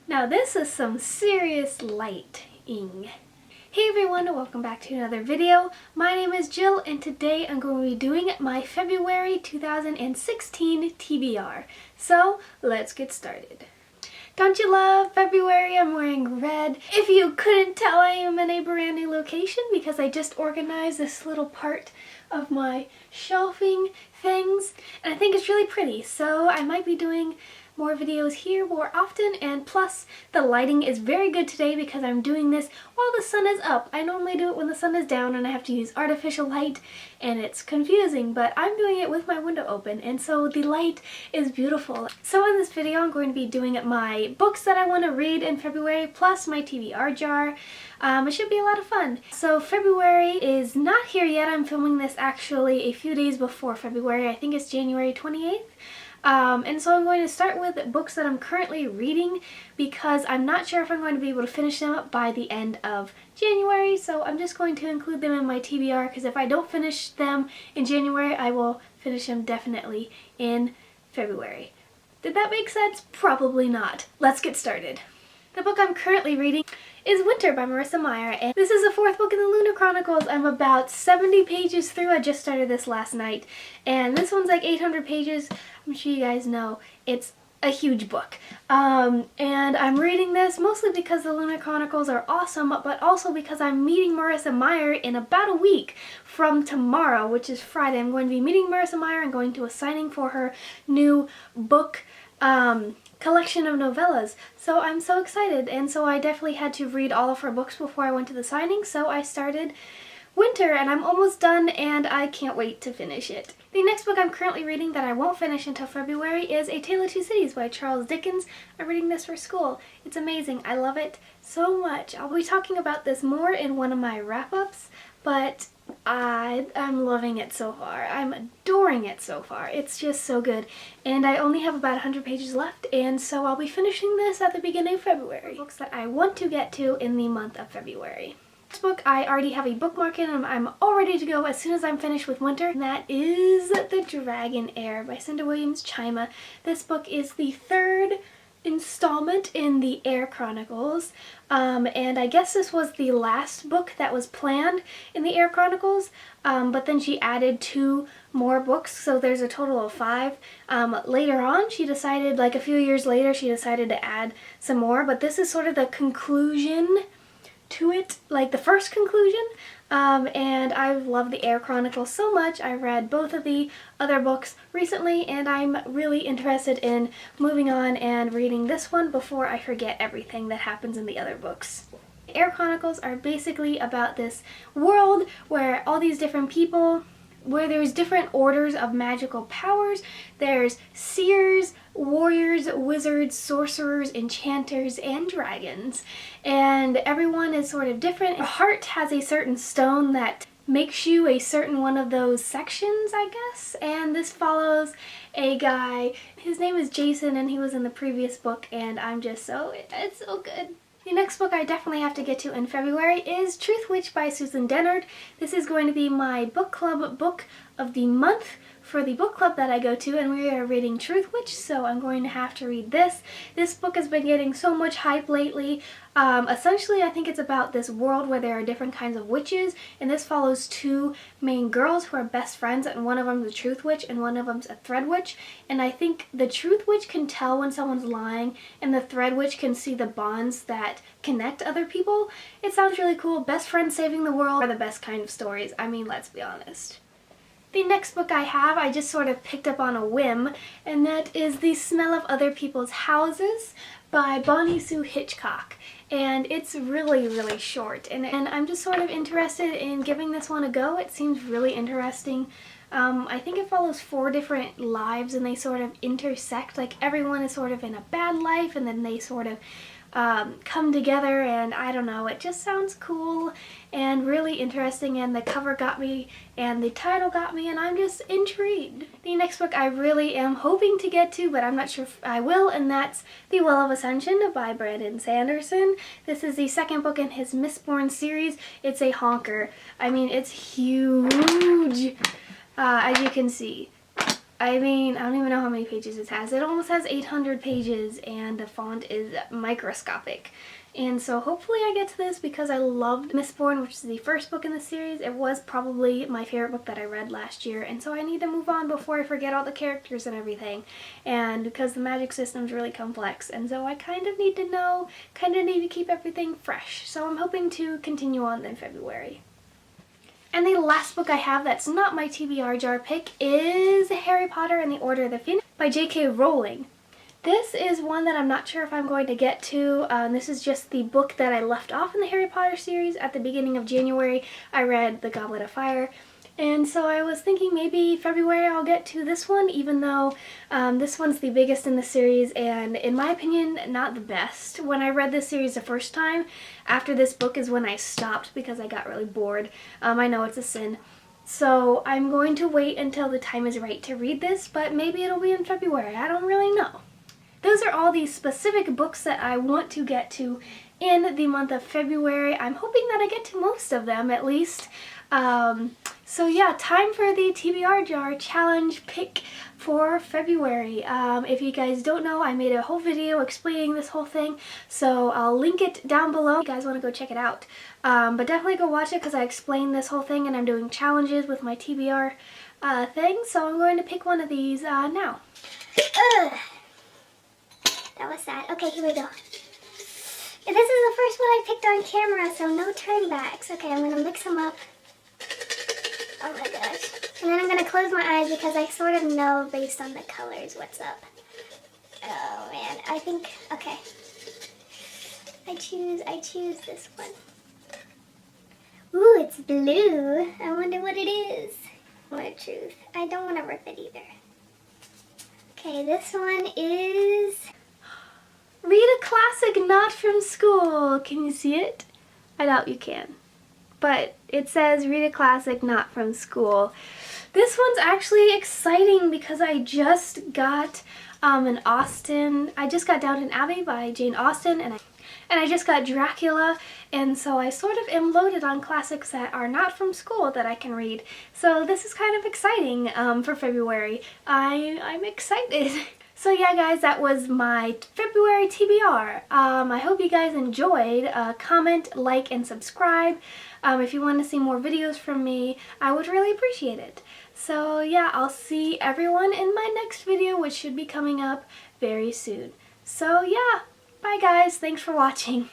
Now this is some serious lighting. Hey everyone, welcome back to another video. My name is Jill and today I'm going to be doing my February 2016 TBR. So let's get started. Don't you love February? I'm wearing red. If you couldn't tell, I am in a brand new location because I just organized this little part of my shelving things and I think it's really pretty, so I might be doing more videos here more often, and plus the lighting is very good today because I'm doing this while the sun is up. I normally do it when the sun is down and I have to use artificial light and it's confusing, but I'm doing it with my window open and so the light is beautiful. So in this video I'm going to be doing my books that I want to read in February plus my TBR jar. It should be a lot of fun. So February is not here yet. I'm filming this actually a few days before February. I think it's January 28th. And so I'm going to start with books that I'm currently reading because I'm not sure if I'm going to be able to finish them up by the end of January, so I'm just going to include them in my TBR because if I don't finish them in January, I will finish them definitely in February. Did that make sense? Probably not. Let's get started. The book I'm currently reading is Winter by Marissa Meyer, and this is the fourth book in the Lunar Chronicles. I'm about 70 pages through. I just started this last night, and this one's like 800 pages. I'm sure you guys know it's a huge book. And I'm reading this mostly because the Lunar Chronicles are awesome, but also because I'm meeting Marissa Meyer in about a week from tomorrow, which is Friday. I'm going to be meeting Marissa Meyer and going to a signing for her new book collection of novellas. So I'm so excited, and so I definitely had to read all of her books before I went to the signing, so I started Winter and I'm almost done and I can't wait to finish it. The next book I'm currently reading that I won't finish until February is A Tale of Two Cities by Charles Dickens. I'm reading this for school. It's amazing. I love it so much. I'll be talking about this more in one of my wrap-ups, but I'm loving it so far. I'm adoring it so far. It's just so good. And I only have about 100 pages left, and so I'll be finishing this at the beginning of February. Books that I want to get to in the month of February. This book I already have a bookmark in and I'm all ready to go as soon as I'm finished with Winter. And that is The Dragon Heir by Cinda Williams Chima. This book is the third installment in the Heir Chronicles, and I guess this was the last book that was planned in the Heir Chronicles, but then she added 2 more books, so there's a total of 5. Later on she decided, like a few years later, she decided to add some more, but this is sort of the conclusion to it, like the first conclusion, and I love the Heir Chronicles so much. I read both of the other books recently and I'm really interested in moving on and reading this one before I forget everything that happens in the other books. The Heir Chronicles are basically about this world where all these different people, where there's different orders of magical powers. There's seers, warriors, wizards, sorcerers, enchanters, and dragons. And everyone is sort of different. A heart has a certain stone that makes you a certain one of those sections, I guess. And this follows a guy. His name is Jason and he was in the previous book and I'm just it's so good. The next book I definitely have to get to in February is Truth Witch by Susan Dennard. This is going to be my book club book of the month for the book club that I go to, and we are reading Truth Witch, so I'm going to have to read this. This book has been getting so much hype lately. Essentially, I think it's about this world where there are different kinds of witches, and this follows 2 main girls who are best friends, and one of them's a Truth Witch and one of them's a Thread Witch. And I think the Truth Witch can tell when someone's lying, and the Thread Witch can see the bonds that connect other people. It sounds really cool. Best friends saving the world are the best kind of stories. I mean, let's be honest. The next book I have, I just sort of picked up on a whim, and that is The Smell of Other People's Houses by Bonnie Sue Hitchcock. And it's really, really short, and I'm just sort of interested in giving this one a go. It seems really interesting. I think it follows 4 different lives and they sort of intersect. Like everyone is sort of in a bad life and then they sort of come together, and I don't know, it just sounds cool and really interesting, and the cover got me and the title got me and I'm just intrigued. The next book I really am hoping to get to, but I'm not sure if I will, and that's The Well of Ascension by Brandon Sanderson. This is the second book in his Mistborn series. It's a honker. I mean, it's huge, as you can see. I mean, I don't even know how many pages it has. It almost has 800 pages and the font is microscopic. And so hopefully I get to this because I loved Mistborn, which is the first book in the series. It was probably my favorite book that I read last year, and so I need to move on before I forget all the characters and everything. And because the magic system's really complex, and so I kind of need to know, kind of need to keep everything fresh. So I'm hoping to continue on in February. And the last book I have that's not my TBR jar pick is Harry Potter and the Order of the Phoenix by J.K. Rowling. This is one that I'm not sure if I'm going to get to. This is just the book that I left off in the Harry Potter series. At the beginning of January, I read The Goblet of Fire. And so I was thinking maybe February I'll get to this one, even though this one's the biggest in the series and, in my opinion, not the best. When I read this series the first time, after this book is when I stopped because I got really bored. I know it's a sin. So I'm going to wait until the time is right to read this, but maybe it'll be in February. I don't really know. Those are all the specific books that I want to get to in the month of February. I'm hoping that I get to most of them at least. So yeah, time for the TBR jar challenge pick for February. If you guys don't know, I made a whole video explaining this whole thing, so I'll link it down below if you guys want to go check it out. But definitely go watch it because I explained this whole thing and I'm doing challenges with my TBR thing, so I'm going to pick one of these now. Ugh. That was sad. Okay, here we go. This is the first one I picked on camera, so no turnbacks. Okay, I'm gonna mix them up. Oh my gosh. And then I'm gonna close my eyes because I sort of know based on the colors what's up. Oh man, I think, okay. I choose this one. Ooh, it's blue. I wonder what it is. What truth. I don't want to rip it either. Okay, this one is... Read a classic not from school. Can you see it? I doubt you can. But it says read a classic not from school. This one's actually exciting because I just got I just got Downton Abbey by Jane Austen, and I just got Dracula, and so I sort of am loaded on classics that are not from school that I can read. So this is kind of exciting for February. I'm excited. So yeah guys, that was my February TBR. I hope you guys enjoyed. Comment, like, and subscribe. If you want to see more videos from me, I would really appreciate it. So yeah, I'll see everyone in my next video, which should be coming up very soon. So yeah, bye guys, thanks for watching.